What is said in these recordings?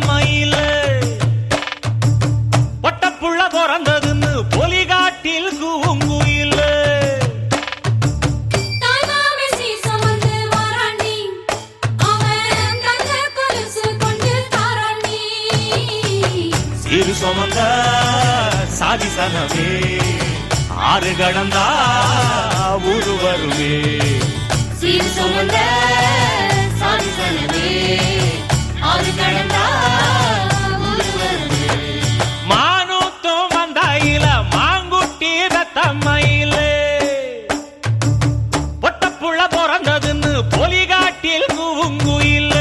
மயில பொட்டப்புள்ள பிறந்ததுன்னு பொலிகாட்டில் கூங்குயில சிறு சுமந்த சாதி சனமே ஆறு கடந்தா ஊரு வருமே சிறு சுமந்த சாதி சனமே ஆறு கடந்தா ஊரு வருமே மானூத்தும் வந்தாயில மாங்குட்டி ரத்தம்மையில பொட்டப்புள்ள பிறந்ததுன்னு பொலிகாட்டில் கூங்குயில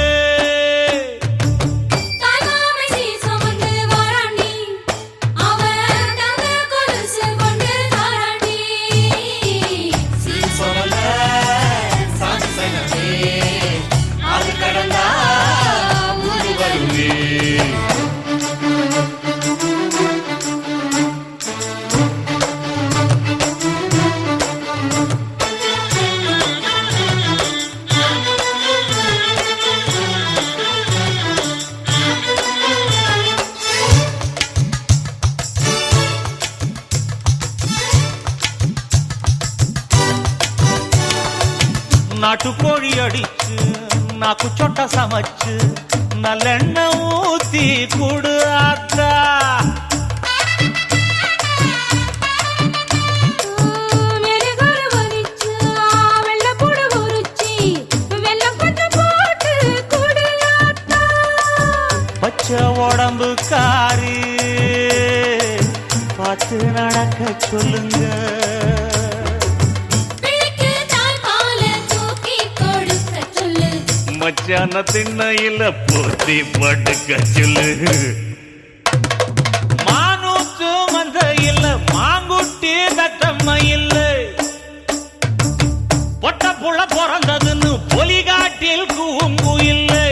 நாட்டுக்கோழி அடிச்சு நாக்கு சொட்ட சமைச்சு நல்லெண்ணெய் ஊத்தி குடு ஆத்தா பச்சை உடம்பு காரி பார்த்து நடக்க சொல்லுங்க மச்சான திண்ணையில போத்தி படுக்க சொல்லு மானூத்து மந்த இல்ல மாங்குட்டி தத்தம்ம இல்ல பொட்ட புள்ள பிறந்ததுன்னு பொலிகாட்டில் கூங்கு இல்லை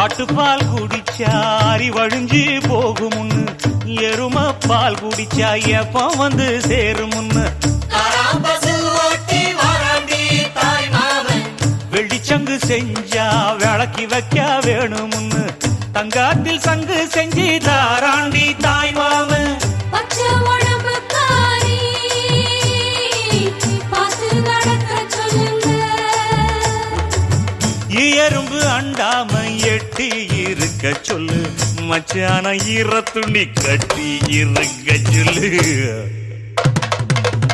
ஆட்டுப்பால் குடிச்சா அறிவழிஞ்சு போகுமுன்னு எரும பால் குடிச்சா எப்ப வந்து சேருமுன்னு வெள்ளிச்சங்கு செஞ்சா விளக்கி வைக்க வேணுமுன்னு தங்காத்தில் சங்கு செஞ்சு தாராண்டி தாய் மாமன் எறும்பு அண்டாம எட்டி இருக்க சொல்லு மச்சான ஈர துணி கட்டி இருக்க சொல்லு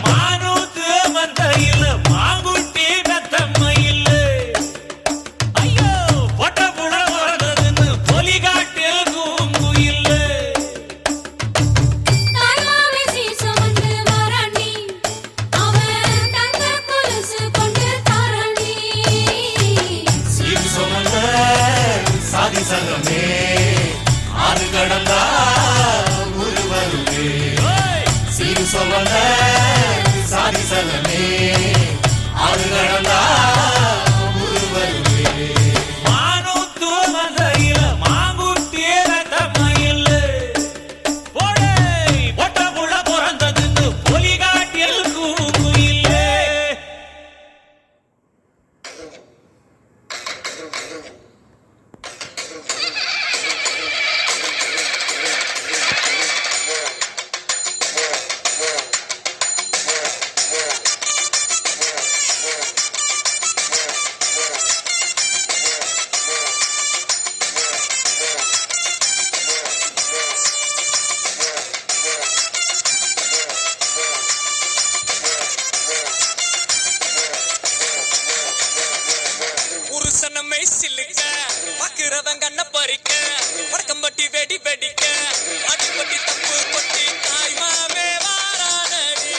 மானூத்து மந்த இல்ல மாங்குட்டி பெத்தம்ம இல்ல ஐயோ பொட்ட புள்ள வரதுன்னு பொலிகாட்டில் கூங்கு இல்ல சாதி சங்கமே ஆறு கடந்தா ஊரு வருமே சீரு சொல்லுங்க சாதி சங்கமே ஆறு கடந்தா ஊரு வருமே மானூத்து மந்தையில மாங்குட்டி ரத்தமயில போடே பொட்ட புள்ள பிறந்ததுன்னு பொலிகாட்டில் கூங்கு இல்ல மெய்சிலுக்க பாக்குறவங்க கண்ண பறிக்க வடக்கம்பட்டி வெடி வெடிக்க அடிப்பட்டி தப்பு கொட்டி தாய் மாமே வாரானடி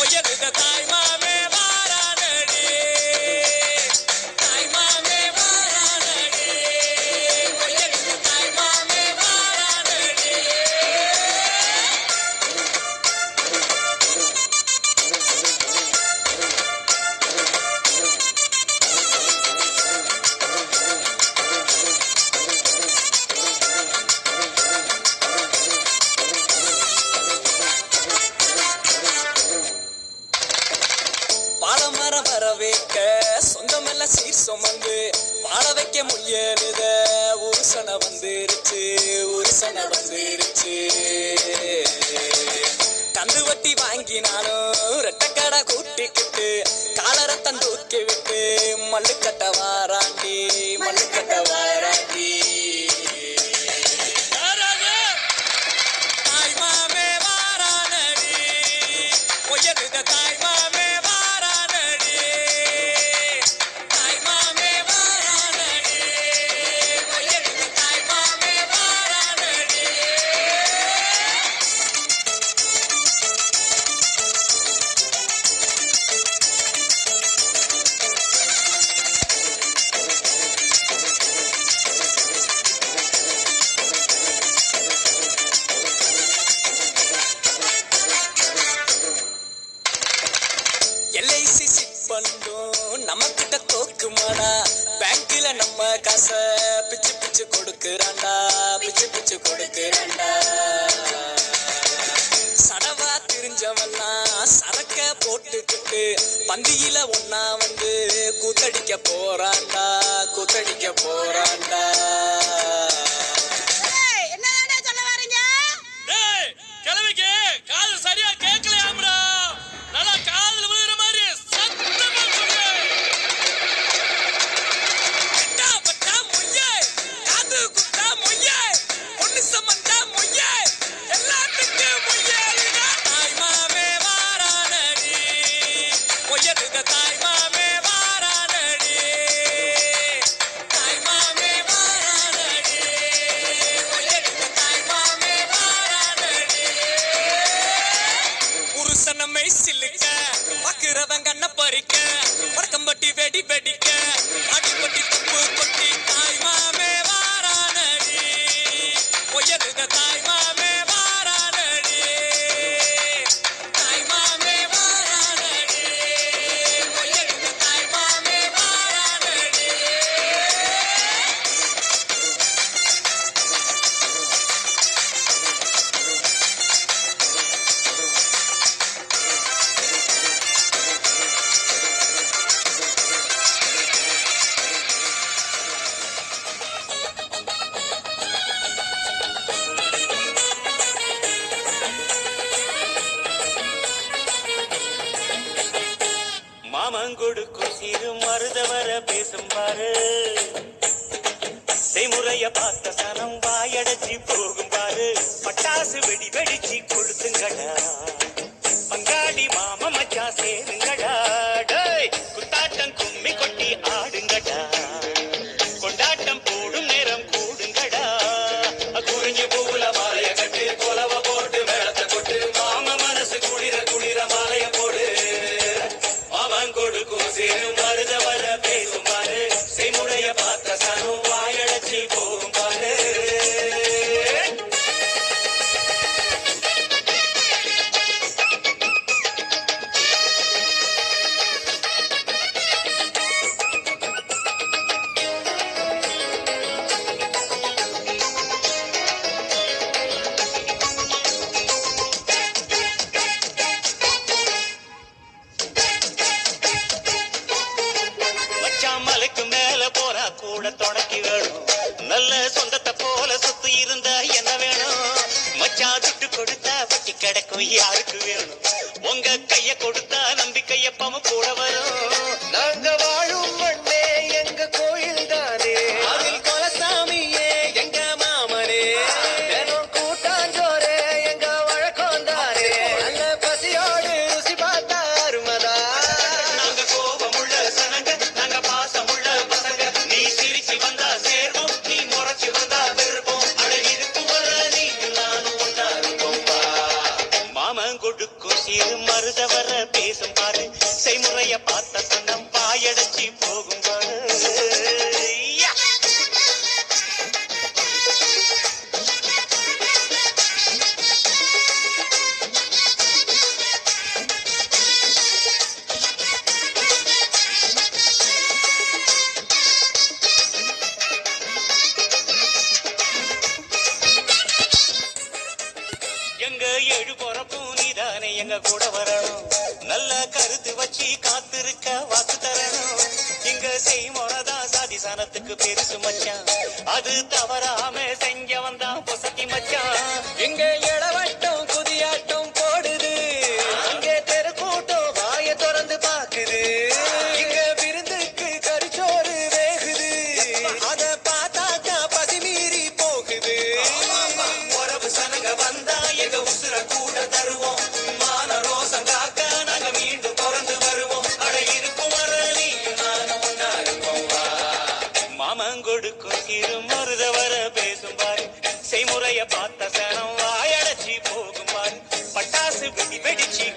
உயர்ந்த தாய் மாமே வாரானடி தாய் மாமே வாரானடி உயர்ந்த தாய் மாமே வாரானடி பாலமரம் வர வைக்க சொந்தமெல்லாம் சீர் சுமந்து வாழ வைக்க முயலுத உருசனை வந்துருச்சு உருசனை வந்துருச்சு கந்து வட்டி வாங்கினாலும் ரெட்டக்கடை கூட்டிக்கிட்டு காலரத்தம் தூக்கி விட்டு மல்லுக்கட்ட வாராண்டி மல்லுக்கட்ட வாராண்டி தாய் மாமே வாரானடி உயர்ந்த தாய் மாமே வாரானடி தாய் மாமே வாரானடி உயர்ந்த தாய் மாமே வாரானடி எல்ஐசி சிட் பண்ணும் நம்ம கிட்ட தோக்குமாடா பேங்க்ல நம்ம காசை பிச்சு பிச்சு கொடுக்குறாண்டா பிச்சு பிச்சு கொடுக்குறாண்டா சடவா தெரிஞ்சவெல்லாம் சரக்க போட்டுக்கிட்டு பந்தியில ஒன்னா வந்து கூத்தடிக்க போறாண்டா கூத்தடிக்க போறாண்டா டேய் கிழவிக்கு காது சரியா கேட்கலையாம்டா நல்லா காதுல விழுகிற மாதிரி சத்தமா சொல்லு கட்டா பட்டா மொய்யே காது குத்தா மொய்யே பொண்ணு சமந்தா மொய்யே எல்லாத்துக்கு மொய்யே தாய் மாமே வாரானடி உயர்ந்த தாய் மாமே வாரானடி தாய் மாமே வாரானடி உயர்ந்த தாய் மாமே வாரானடி புருஷன மெய்சிலுக்க பாக்குறவன் கண்ண பறிக்க வடக்கம்பட்டி வெடி வெடிக்க அடிப்பட்டி தப்பு கொட்டி தாய் மாமே வாரானடி உயர்ந்த தாய் மாமே வாரானடி தாய் மாமே வாரானடி உயர்ந்த தாய் மாமே வாரானடி மாமங்கொடுக்கும் சிறு மருதவர பேசும் பாரு செய்முறைய பார்த்த சனம் வாயடைச்சி போகும் பாரு பட்டாசு வெடி வெடிச்சு கொளுத்துங்கடா பங்காளி மாம மச்சா சேருங்கடா டேய் குத்தாட்டம் கும்மி கொட்டி ஆடுங்கடா கொண்டாட்டம் போடும் நேரம் கூடுங்கடா குறிஞ்சி பூவுல மாலைய கட்டு கொலவ போட்டு மேளத்தை கொட்டு மாம மனசு குளிர குளிர மாலைய போடு மாமன் கொடுக்கும் சேரும் மருத வர பேசும் பாரு செய்முறைய பார்த்த சனம் வாயடைச்சி போகும் பாரு மச்சான் மலைக்கு மேல போறா கூட தொடக்கி வேணும் நல்ல சொந்தத்தை போல சுத்தி இருந்தா என்ன வேணும் மச்சான் துட்டு கொடுத்தா வட்டி கிடைக்கும் யாருக்கு வேணும் உங்க கைய கொடுத்தா நம்பிக்கைய பம கூட வரும் நாங்க வாழும் மண்ணே எங்க கோயில் தானே அதில் கொலசாமியே எங்க மாமனே தினம் கூட்டாஞ்சோரே எங்க வழக்கம் தானே நல்ல பசியோடு ருசி பார்த்தா அருமதா நாங்க கோபமுள்ள சனங்க நாங்க பாசமுள்ள பசங்க கூட வரணும் நல்ல கருத்து வச்சு காத்திருக்க வாக்கு தரணும் இங்க செய்முறைதான் சாதி சனத்துக்கு பெருசு மச்சான் அது தவறாம செஞ்சவன் தான் பொசத்தி மச்சான் இங்க இளவட்டம் குதியாட்டம் போடுது அங்கே தெருக்கூட்டம் வாய திறந்து பாக்குது இங்க விருந்துக்கு கரிச்சோறு வேகுது அத பார்த்தாக்கா பசி மீறி போகுது உறவு சனங்க வந்தா எங்க உசுர கூட தருவோம் மான ரோசம் காக்க நாங்க மீண்டும் பிறந்து வருவோம் அட இருக்கும் வர நீயும் நானும் ஒன்னா இருப்போம் வா. மாமன் கொடுக்கும் இரு மருத வர பேசும் பாரு செய்முறைய பார்த்த சனம் வாயடைச்சி போகும் பாரு பட்டாசு வெடி வெடிச்சு